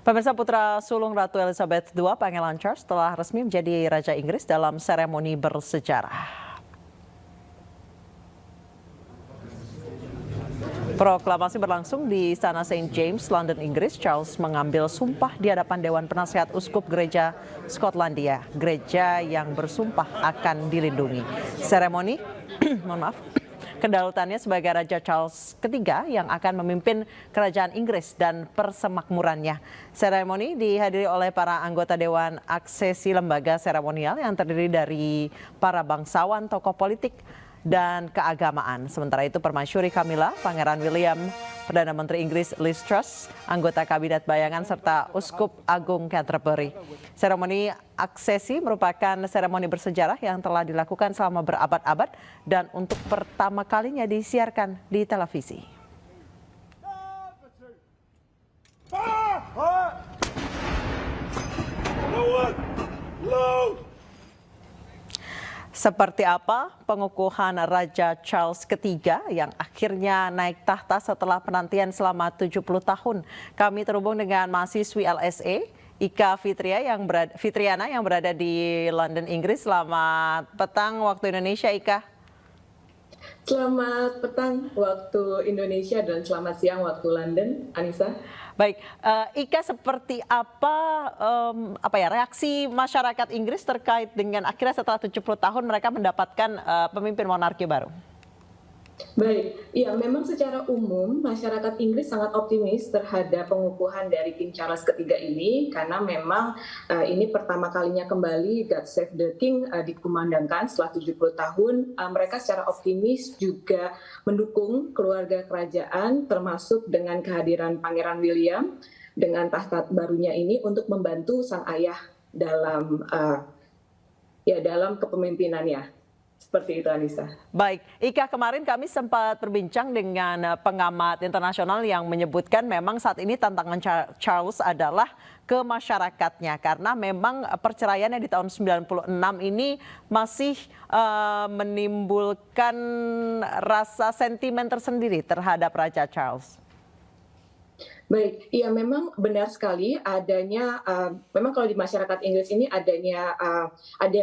Pemirsa, putra sulung Ratu Elizabeth II, Pangeran Charles, telah resmi menjadi Raja Inggris dalam seremoni bersejarah. Proklamasi berlangsung di Istana St. James, London, Inggris. Charles mengambil sumpah di hadapan Dewan Penasihat Uskup Gereja Skotlandia, gereja yang bersumpah akan dilindungi. Seremoni, kedaulatannya sebagai Raja Charles III yang akan memimpin kerajaan Inggris dan persemakmurannya. Seremoni dihadiri oleh para anggota Dewan Aksesi Lembaga Seremonial yang terdiri dari para bangsawan, tokoh politik, dan keagamaan. Sementara itu Permaisuri Camilla, Pangeran William, Perdana Menteri Inggris Liz Truss, anggota Kabinet Bayangan, serta Uskup Agung Canterbury. Seremoni aksesi merupakan seremoni bersejarah yang telah dilakukan selama berabad-abad dan untuk pertama kalinya disiarkan di televisi. Seperti apa pengukuhan Raja Charles III yang akhirnya naik tahta setelah penantian selama 70 tahun? Kami terhubung dengan mahasiswi LSE, Ika Fitriana yang berada di London, Inggris. Selamat petang waktu Indonesia, Ika. Selamat petang waktu Indonesia dan selamat siang waktu London, Anissa. Baik, Ika, seperti apa reaksi masyarakat Inggris terkait dengan akhirnya setelah 70 tahun mereka mendapatkan pemimpin monarki baru? Baik, ya memang secara umum masyarakat Inggris sangat optimis terhadap pengukuhan dari King Charles III ini karena memang ini pertama kalinya kembali God Save the King dikumandangkan setelah 70 tahun. Mereka secara optimis juga mendukung keluarga kerajaan termasuk dengan kehadiran Pangeran William dengan tahta barunya ini untuk membantu sang ayah dalam kepemimpinannya. Seperti itu, Anissa. Baik, Ika, kemarin kami sempat berbincang dengan pengamat internasional yang menyebutkan memang saat ini tantangan Charles adalah ke masyarakatnya karena memang perceraiannya di tahun 96 ini masih menimbulkan rasa sentimen tersendiri terhadap Raja Charles. Baik, iya memang benar sekali adanya, memang kalau di masyarakat Inggris ini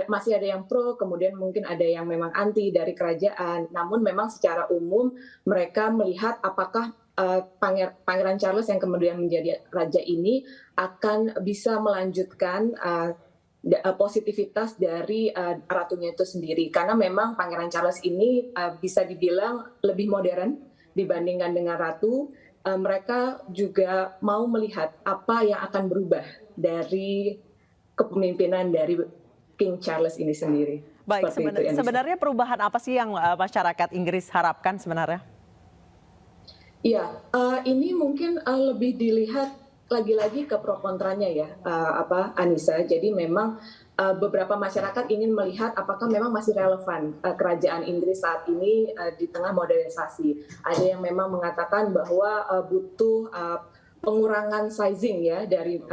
masih ada yang pro, kemudian mungkin ada yang memang anti dari kerajaan. Namun memang secara umum mereka melihat apakah Pangeran Charles yang kemudian menjadi raja ini akan bisa melanjutkan positivitas dari ratunya itu sendiri. Karena memang Pangeran Charles ini bisa dibilang lebih modern dibandingkan dengan ratu. Mereka juga mau melihat apa yang akan berubah dari kepemimpinan dari King Charles ini sendiri. Baik, sebenarnya perubahan apa sih yang masyarakat Inggris harapkan sebenarnya? Iya, ini mungkin lebih dilihat lagi-lagi ke pro kontranya ya, Anissa. Jadi memang beberapa masyarakat ingin melihat apakah memang masih relevan kerajaan Inggris saat ini di tengah modernisasi. Ada yang memang mengatakan bahwa butuh pengurangan sizing ya dari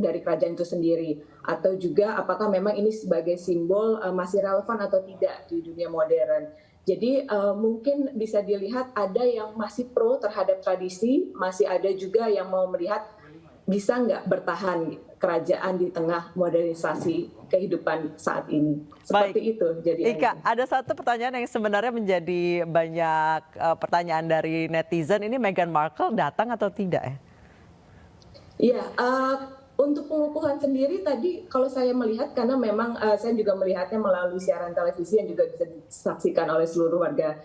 kerajaan itu sendiri, atau juga apakah memang ini sebagai simbol masih relevan atau tidak di dunia modern. Jadi mungkin bisa dilihat ada yang masih pro terhadap tradisi, masih ada juga yang mau melihat bisa nggak bertahan kerajaan di tengah modernisasi kehidupan saat ini. Seperti Baik. itu. Jadi Ika, ada satu pertanyaan yang sebenarnya menjadi banyak pertanyaan dari netizen. Ini Meghan Markle datang atau tidak ya? Iya, untuk pengukuhan sendiri tadi kalau saya melihat, karena memang saya juga melihatnya melalui siaran televisi yang juga bisa disaksikan oleh seluruh warga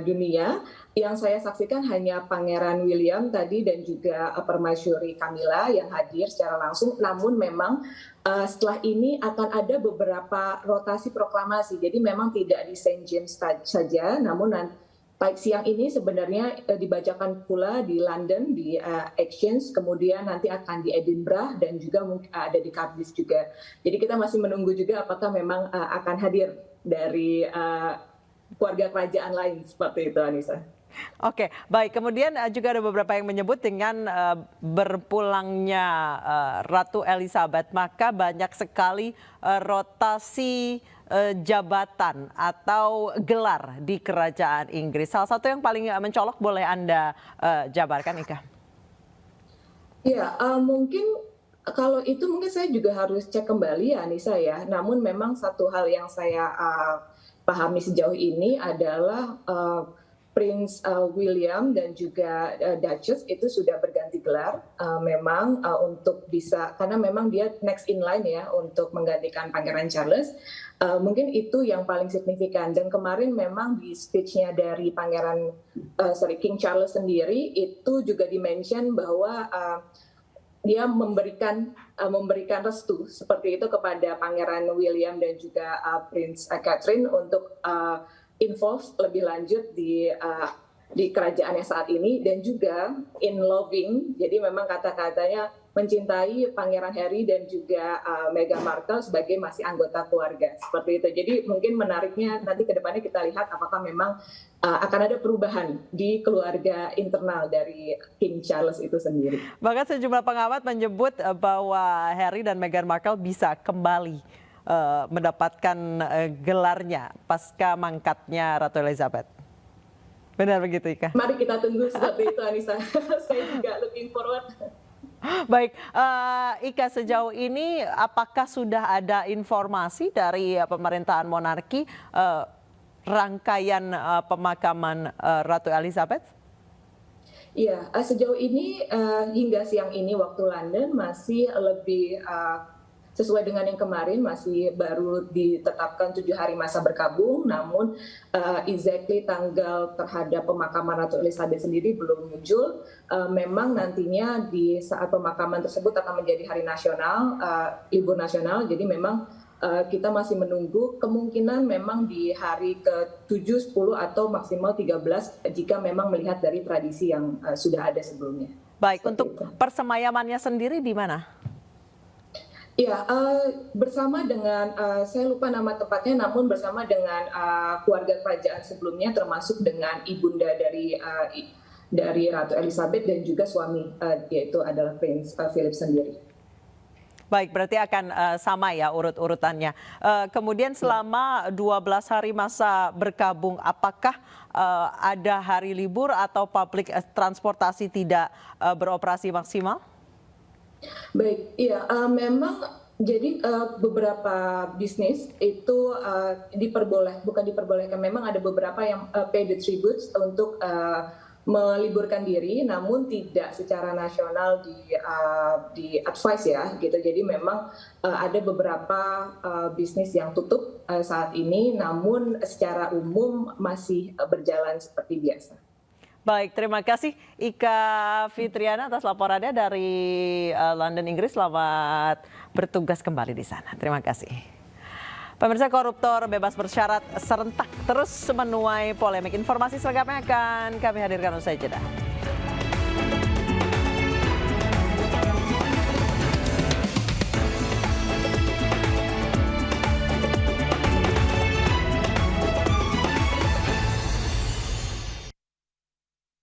dunia. Yang saya saksikan hanya Pangeran William tadi dan juga Permaisuri Camilla yang hadir secara langsung. Namun memang setelah ini akan ada beberapa rotasi proklamasi. Jadi memang tidak di St. James saja, namun siang ini sebenarnya dibacakan pula di London, di Exchange, kemudian nanti akan di Edinburgh dan juga mungkin ada di Cardiff juga. Jadi kita masih menunggu juga apakah memang akan hadir dari keluarga kerajaan lain, seperti itu, Anissa. Oke, baik. Kemudian juga ada beberapa yang menyebut dengan berpulangnya Ratu Elizabeth, maka banyak sekali rotasi jabatan atau gelar di kerajaan Inggris. Salah satu yang paling mencolok boleh Anda jabarkan, Ika? Iya, mungkin kalau itu mungkin saya juga harus cek kembali ya Anissa ya. Namun memang satu hal yang saya pahami sejauh ini adalah Prince William dan juga Duchess itu sudah berganti gelar. Memang untuk bisa karena memang dia next in line ya untuk menggantikan Pangeran Charles. Mungkin itu yang paling signifikan. Dan kemarin memang di speech-nya dari King Charles sendiri itu juga dimention bahwa dia memberikan restu seperti itu kepada Pangeran William dan juga Prince Catherine untuk involve lebih lanjut di kerajaannya saat ini dan juga in loving. Jadi memang kata-katanya mencintai Pangeran Harry dan juga Meghan Markle sebagai masih anggota keluarga seperti itu. Jadi mungkin menariknya nanti ke depannya kita lihat apakah memang akan ada perubahan di keluarga internal dari King Charles itu sendiri. Bahkan sejumlah pengamat menyebut bahwa Harry dan Meghan Markle bisa kembali mendapatkan gelarnya pasca mangkatnya Ratu Elizabeth. Benar begitu, Ika? Mari kita tunggu seperti itu, Anissa. Saya juga looking forward. Baik, Ika, sejauh ini apakah sudah ada informasi dari pemerintahan monarki rangkaian pemakaman Ratu Elizabeth? Iya, sejauh ini hingga siang ini waktu London masih lebih sesuai dengan yang kemarin masih baru ditetapkan 7 hari masa berkabung, namun exactly tanggal terhadap pemakaman Ratu Elizabeth sendiri belum muncul. Memang nantinya di saat pemakaman tersebut akan menjadi hari nasional, libur nasional, jadi memang kita masih menunggu kemungkinan memang di hari ke-7, 10 atau maksimal 13 jika memang melihat dari tradisi yang sudah ada sebelumnya. Baik, untuk persemayamannya sendiri di mana? Ya, bersama dengan saya lupa nama tempatnya, namun bersama dengan keluarga kerajaan sebelumnya, termasuk dengan ibunda dari Ratu Elizabeth dan juga suami, yaitu adalah Prince Philip sendiri. Baik, berarti akan sama ya urut-urutannya. Kemudian selama 12 hari masa berkabung, apakah ada hari libur atau public transportasi tidak beroperasi maksimal? Baik, iya, memang jadi beberapa bisnis itu bukan diperbolehkan, memang ada beberapa yang pay the tributes untuk meliburkan diri, namun tidak secara nasional di advice ya, gitu. Jadi memang ada beberapa bisnis yang tutup saat ini, namun secara umum masih berjalan seperti biasa. Baik, terima kasih Ika Fitriana atas laporannya dari London, Inggris. Selamat bertugas kembali di sana. Terima kasih. Pemirsa, koruptor bebas bersyarat serentak terus menuai polemik. Informasi selengkapnya akan kami hadirkan usai jeda.